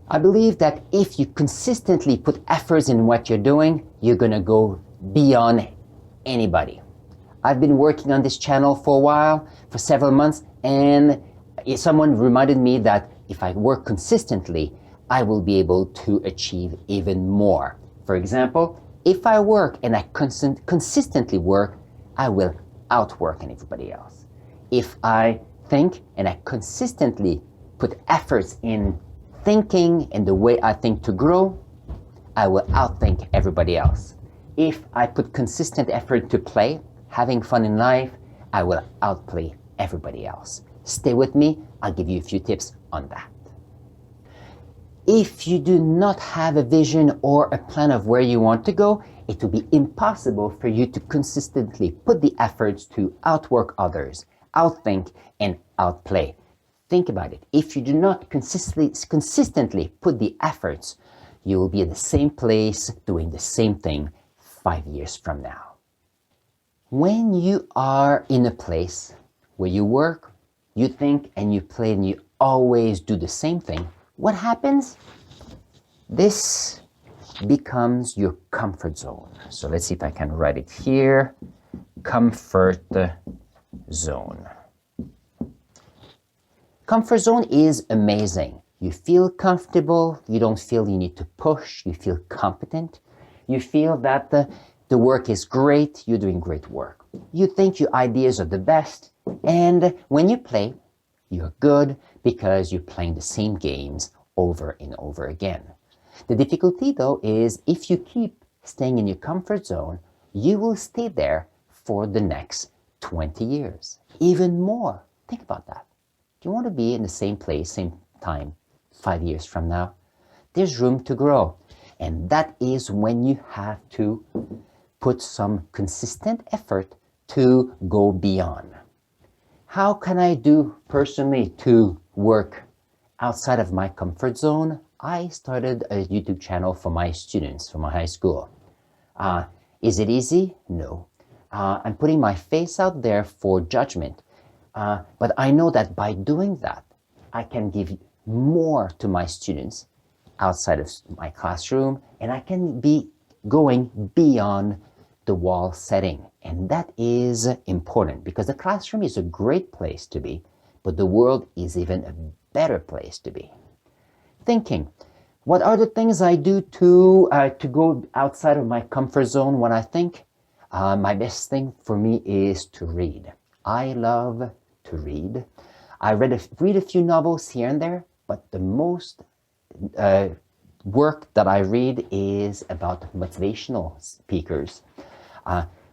I believe that if you consistently put efforts in what you're doing, you're gonna go beyond anybody. I've been working on this channel for a while, for several months, and someone reminded me that if I work consistently, I will be able to achieve even more. For example, if I work and I consistently work, I will outwork everybody else. If I think and I consistently put efforts in thinking and the way I think to grow, I will outthink everybody else. If I put consistent effort to play, having fun in life, I will outplay everybody else. Stay with me, I'll give you a few tips on that. If you do not have a vision or a plan of where you want to go, it will be impossible for you to consistently put the efforts to outwork others, outthink, and outplay. Think about it. If you do not consistently put the efforts, you will be in the same place doing the same thing 5 years from now. When you are in a place where you work, you think, and you play, and you always do the same thing, what happens? This becomes your comfort zone. So let's see if I can write it here. Comfort zone. Comfort zone is amazing. You feel comfortable. You don't feel you need to push. You feel competent. You feel that the work is great. You're doing great work. You think your ideas are the best. And when you play, you're good because you're playing the same games over and over again. The difficulty, though, is if you keep staying in your comfort zone, you will stay there for the next 20 years, even more. Think about that. Do you want to be in the same place, same time, 5 years from now? There's room to grow. And that is when you have to put some consistent effort to go beyond. How can I do personally to work outside of my comfort zone? I started a YouTube channel for my students, for my high school. Is it easy? No. I'm putting my face out there for judgment. But I know that by doing that, I can give more to my students outside of my classroom, and I can be going beyond the wall setting. And that is important because the classroom is a great place to be, but the world is even a better place to be. Thinking. What are the things I do to go outside of my comfort zone when I think? My best thing for me is to read. I love to read. I read a few novels here and there, but the most work that I read is about motivational speakers.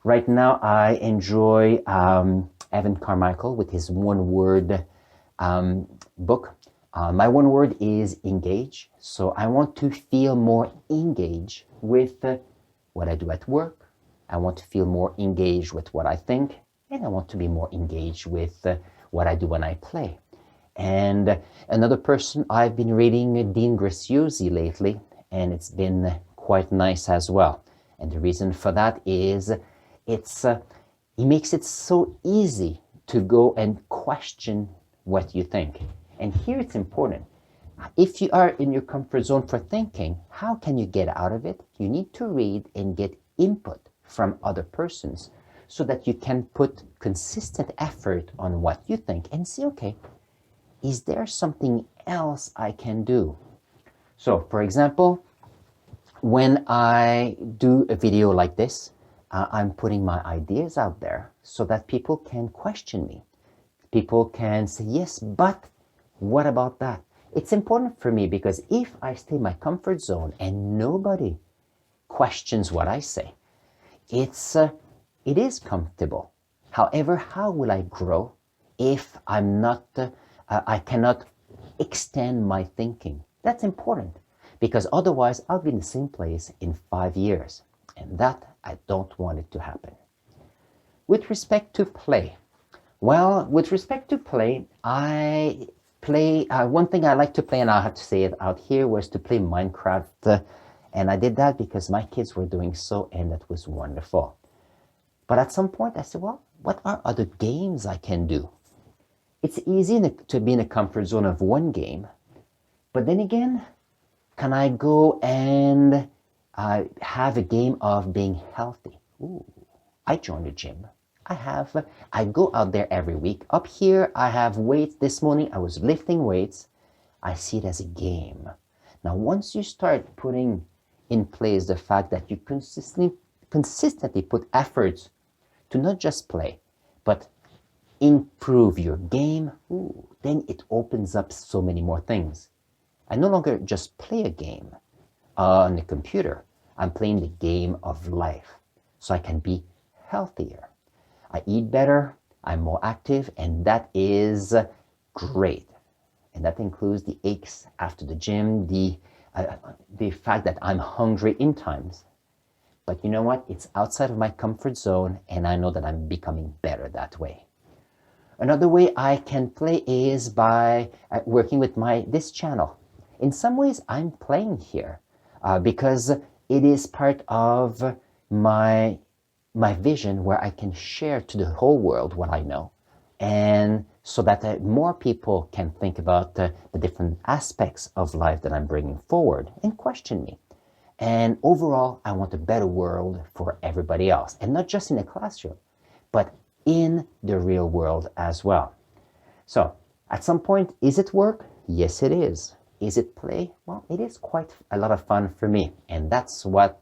Right now, I enjoy Evan Carmichael with his one-word book. My one word is engage. So I want to feel more engaged with what I do at work. I want to feel more engaged with what I think. And I want to be more engaged with what I do when I play. And another person, I've been reading Dean Graziosi lately, and it's been quite nice as well. And the reason for that is he makes it so easy to go and question what you think. And here it's important. If you are in your comfort zone for thinking, how can you get out of it? You need to read and get input from other persons so that you can put consistent effort on what you think and see, okay, is there something else I can do? So, for example, when I do a video like this, I'm putting my ideas out there so that people can question me. People can say, yes, but what about that? It's important for me because if I stay in my comfort zone and nobody questions what I say, it is comfortable. However, how will I grow if I cannot extend my thinking? That's important because otherwise I'll be in the same place in 5 years, and that I don't want it to happen. With respect to play, with respect to play, I play, one thing I like to play, and I have to say it out here, was to play Minecraft. And I did that because my kids were doing so, and that was wonderful. But at some point I said, well, what are other games I can do? It's easy to be in a comfort zone of one game. But then again, Can I go and have a game of being healthy? Ooh, I joined the gym. I go out there every week. Up here, I have weights. This morning, I was lifting weights. I see it as a game. Now, once you start putting in place the fact that you consistently put efforts to not just play, but improve your game, then it opens up so many more things. I no longer just play a game on the computer. I'm playing the game of life, so I can be healthier. I eat better, I'm more active, and that is great. And that includes the aches after the gym, the fact that I'm hungry in times. But you know what? It's outside of my comfort zone, and I know that I'm becoming better that way. Another way I can play is by working with this channel. In some ways, I'm playing here because it is part of my vision where I can share to the whole world what I know, and so that more people can think about the different aspects of life that I'm bringing forward and question me. And overall, I want a better world for everybody else, and not just in the classroom, but in the real world as well. So, at some point, is it work? Yes, it is. Is it play? Well, it is quite a lot of fun for me, and that's what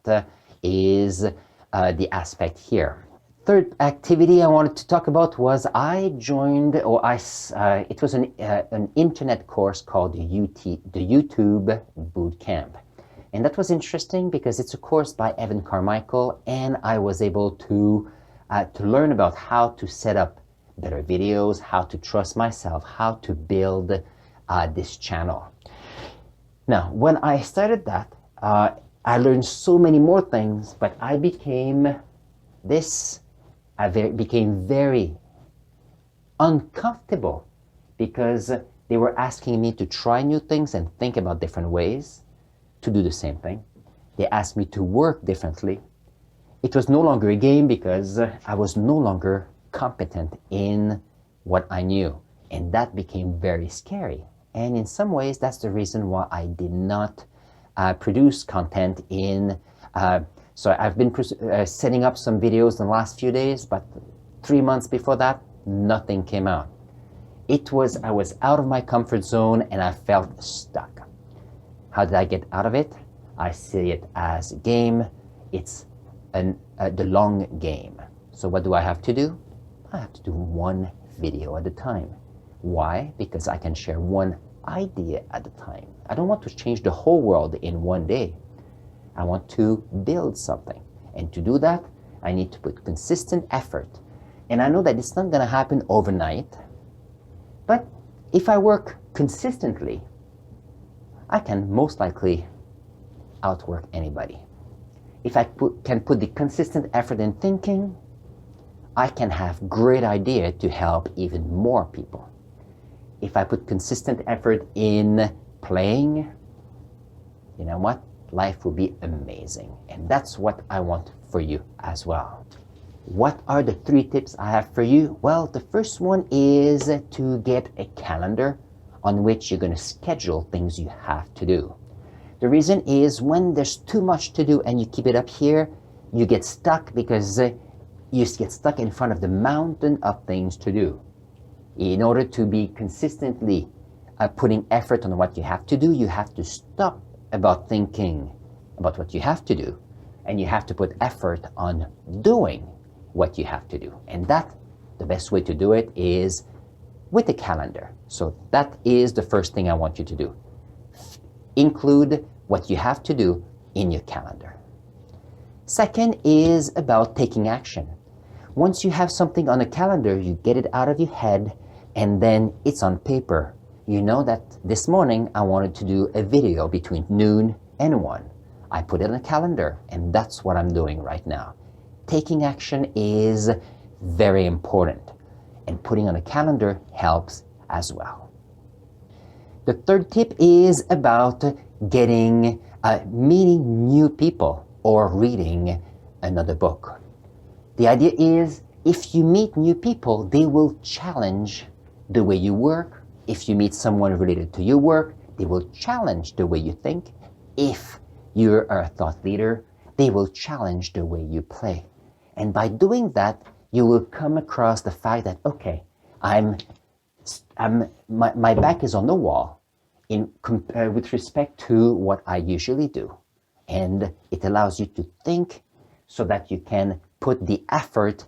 is the aspect here. Third activity I wanted to talk about was I joined, it was an internet course called the YouTube Boot Camp. And that was interesting because it's a course by Evan Carmichael, and I was able to learn about how to set up better videos, how to trust myself, how to build this channel. Now, when I started that, I learned so many more things, but I became very uncomfortable because they were asking me to try new things and think about different ways to do the same thing. They asked me to work differently. It was no longer a game because I was no longer competent in what I knew, and that became very scary. And in some ways, that's the reason why I did not produce content so I've been setting up some videos in the last few days, but 3 months before that, nothing came out. I was out of my comfort zone and I felt stuck. How did I get out of it? I see it as a game. It's the long game. So what do I have to do? I have to do one video at a time. Why? Because I can share one idea at a time. I don't want to change the whole world in one day. I want to build something. And to do that, I need to put consistent effort. And I know that it's not going to happen overnight. But if I work consistently, I can most likely outwork anybody. If I can put the consistent effort in thinking, I can have great idea to help even more people. If I put consistent effort in playing, you know what? Life will be amazing. And that's what I want for you as well. What are the 3 tips I have for you? Well, the first one is to get a calendar on which you're going to schedule things you have to do. The reason is when there's too much to do and you keep it up here, you get stuck because you get stuck in front of the mountain of things to do. In order to be consistently putting effort on what you have to do, you have to stop about thinking about what you have to do, and you have to put effort on doing what you have to do. And the best way to do it is with a calendar. So that is the first thing I want you to do. Include what you have to do in your calendar. Second is about taking action. Once you have something on a calendar, you get it out of your head, and then it's on paper. You know that this morning I wanted to do a video between noon and 1. I put it on a calendar, and that's what I'm doing right now. Taking action is very important, and putting on a calendar helps as well. The third tip is about meeting new people or reading another book. The idea is if you meet new people, they will challenge the way you work. If you meet someone related to your work, they will challenge the way you think. if you're a thought leader, they will challenge the way you play. And by doing that, you will come across the fact that, okay, my back is on the wall with respect to what I usually do. And it allows you to think so that you can put the effort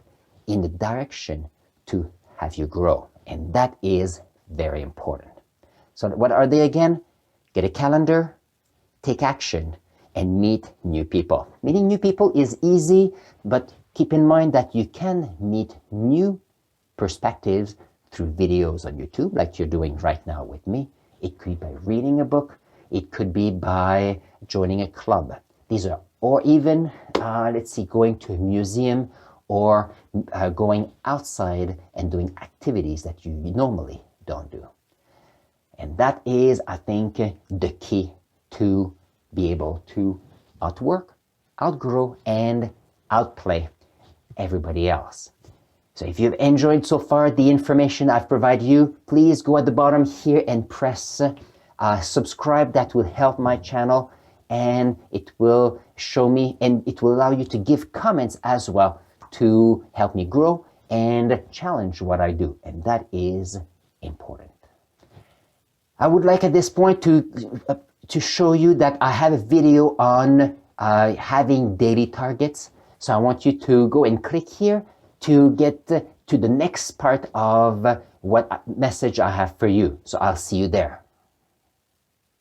in the direction to have you grow. And that is very important. So what are they again? Get a calendar, take action, and meet new people. Meeting new people is easy, but keep in mind that you can meet new perspectives through videos on YouTube, like you're doing right now with me. It could be by reading a book. It could be by joining a club. Or even, going to a museum or going outside and doing activities that you normally don't do. And that is, I think, the key to be able to outwork, outgrow, and outplay everybody else. So if you've enjoyed so far the information I've provided you, please go at the bottom here and press subscribe. That will help my channel, and it will show me, and it will allow you to give comments as well to help me grow and challenge what I do. And that is important. I would like at this point to show you that I have a video on having daily targets. So I want you to go and click here to get to the next part of what message I have for you. So I'll see you there.